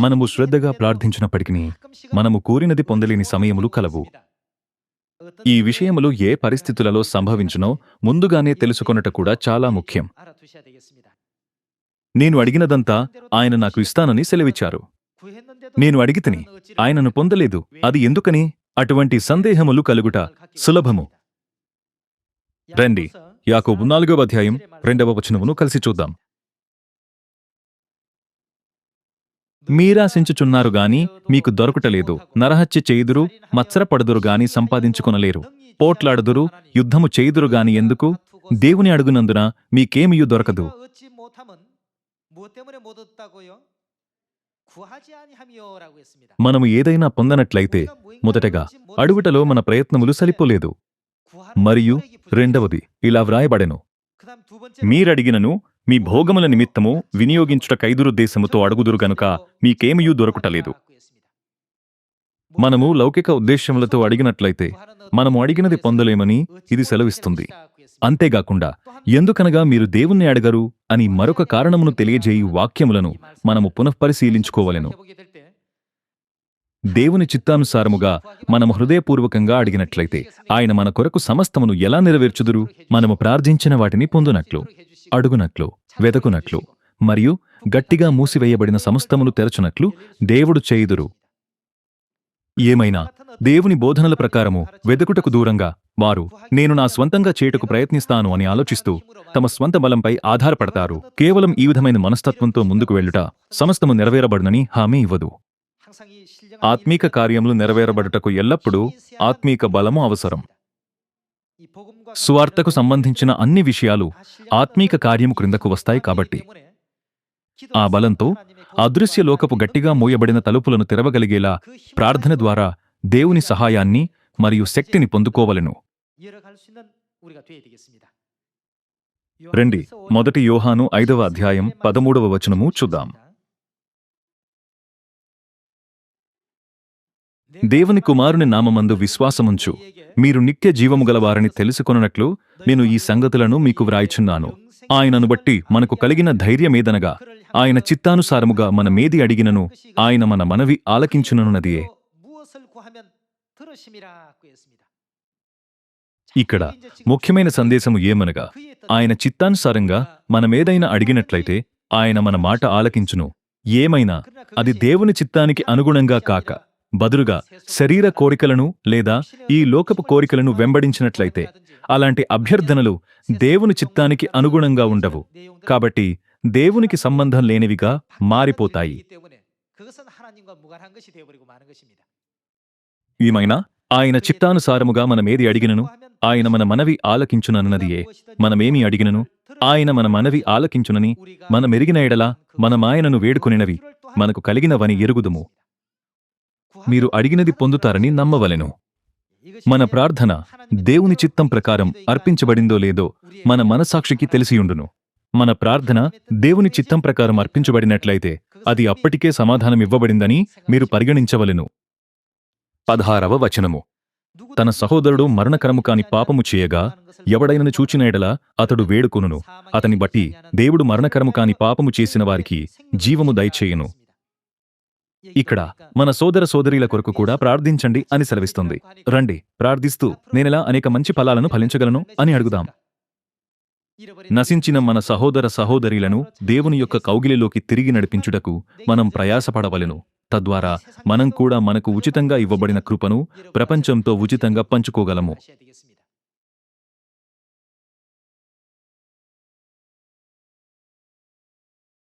మనము శ్రద్ధగా ప్రార్థించినప్పటికీ మనము కోరినది పొందలేని సమయములు కలవు. ఈ విషయములు ఏ పరిస్థితులలో సంభవించునో ముందుగానే తెలుసుకొనుట కూడా చాలా ముఖ్యం. నేను అడిగినదంతా ఆయన నాకు ఇస్తానని సెలవిచ్చారు. నేను అడిగితిని, ఆయనను పొందలేదు. అది ఎందుకని? అటువంటి సందేహములు కలుగుట సులభము. రండి, యాకోబు 4వ అధ్యాయం 2వ వచనమును కలిసి చూద్దాం. మీరాశించుచున్నారు గాని మీకు దొరకుటలేదు. నరహత్య చేయుదురు, మత్సరపడుదురు గాని సంపాదించుకొనలేరు. పోట్లాడుదురు, యుద్ధము చేయుదురు గాని ఎందుకు? దేవుని అడుగునందున మీకేమియూ దొరకదు. మనము ఏదైనా పొందనట్లయితే మొదటగా అడుగుటలో మన ప్రయత్నములు సరిపోలేదు. మరియు రెండవది ఇలా వ్రాయబడెను, మీరడిగినను మీ భోగముల నిమిత్తము వినియోగించుట కైదురుద్దేశముతో అడుగుదురు గనుక మీకేమియూ దొరకుటలేదు. మనము లౌకిక ఉద్దేశ్యములతో అడిగినట్లయితే మనము అడిగినది పొందలేమని ఇది సెలవిస్తుంది. అంతేగాకుండా ఎందుకనగా మీరు దేవుణ్ణి అడగరు అని మరొక కారణమును తెలియజేయు వాక్యములను మనము పునఃపరిశీలించుకోవలెను. దేవుని చిత్తానుసారముగా మనము హృదయపూర్వకంగా అడిగినట్లయితే ఆయన మన కొరకు సమస్తమును ఎలా నెరవేర్చుదురు? మనము ప్రార్థించిన వాటిని పొందునట్లు, అడుగునట్లు, వెదకునట్లు మరియు గట్టిగా మూసివేయబడిన సమస్తమును తెరచునట్లు దేవుడు చేయుదురు. ఏమైనా దేవుని బోధనల ప్రకారము వెదకుటకు దూరంగా వారు నేను నా స్వంతంగా చేయుటకు ప్రయత్నిస్తాను అని ఆలోచిస్తూ తమ స్వంత బలంపై ఆధారపడతారు. కేవలం ఈ విధమైన మనస్తత్వంతో ముందుకు వెళ్ళుట సమస్తము నెరవేరబడునని హామీ ఇవ్వదు. ఆత్మీక కార్యములు నెరవేరబడుటకు ఎల్లప్పుడూ ఆత్మీక బలము అవసరం. సువార్తకు సంబంధించిన అన్ని విషయాలు ఆత్మీక కార్యము క్రిందకు వస్తాయి. కాబట్టి ఆ బలంతో అదృశ్య లోకపు గట్టిగా మూయబడిన తలుపులను తెరవగలిగేలా ప్రార్థన ద్వారా దేవుని సహాయాన్ని మరియు శక్తిని పొందుకోవలెను. రండి, 1 యోహాను 5వ అధ్యాయం 13వ వచనము చూద్దాం. దేవుని కుమారుని నామమందు విశ్వాసముంచు మీరు నిత్య జీవము గలవారని తెలుసుకొనున్నట్లు నేను ఈ సంగతులను మీకు వ్రాయిచున్నాను. ఆయనను బట్టి మనకు కలిగిన ధైర్యమేదనగా ఆయన చిత్తానుసారముగా మనమేది అడిగినను ఆయన మన మనవి ఆలకించుననున్నదియే. ఇక్కడ ముఖ్యమైన సందేశము ఏమనగా ఆయన చిత్తానుసారంగా మనమేదైనా అడిగినట్లయితే ఆయన మన మాట ఆలకించును. ఏమైనా అది దేవుని చిత్తానికి అనుగుణంగా కాక బదులుగా శరీర కోరికలను లేదా ఈ లోకపు కోరికలను వెంబడించినట్లయితే అలాంటి అభ్యర్థనలు దేవుని చిత్తానికి అనుగుణంగా ఉండవు. కాబట్టి దేవునికి సంబంధం లేనివిగా మారిపోతాయి. ఏమైనా ఆయన చిత్తానుసారముగా మనమేది అడిగినను ఆయన మన మనవి ఆలకించునన్నదియే. మనమేమి అడిగినను ఆయన మన మనవి ఆలకించునని మనమెరిగిన ఎడల మనమాయనను వేడుకొనినవి మనకు కలిగినవని ఎరుగుదుము. మీరు అడిగినది పొందుతారని నమ్మవలెను. మన ప్రార్థన దేవుని చిత్తం ప్రకారం అర్పించబడిందో లేదో మన మనసాక్షికి తెలిసియుండును. మన ప్రార్థన దేవుని చిత్తం ప్రకారం అర్పించబడినట్లయితే అది అప్పటికే సమాధానమివ్వబడిందని మీరు పరిగణించవలెను. 16వ వచనము, తన సహోదరుడు మరణకరము కాని పాపము చేయగా ఎవడైనను చూచిన ఎడల అతడు వేడుకొనును. అతని బట్టి దేవుడు మరణకరము కాని పాపము చేసిన వారికి జీవము దయచేయును. ఇక్కడ మన సోదర సోదరీల కొరకు కూడా ప్రార్థించండి అని సెలవిస్తుంది. రండి, ప్రార్థిస్తూ నేనెలా అనేక మంచి ఫలాలను ఫలించగలను అని అడుగుదాం. నశించిన మన సహోదర సహోదరీలను దేవుని యొక్క కౌగిలిలోకి తిరిగి నడిపించుటకు మనం ప్రయాసపడవలెను. తద్వారా మనం కూడా మనకు ఉచితంగా ఇవ్వబడిన కృపను ప్రపంచంతో ఉచితంగా పంచుకోగలము.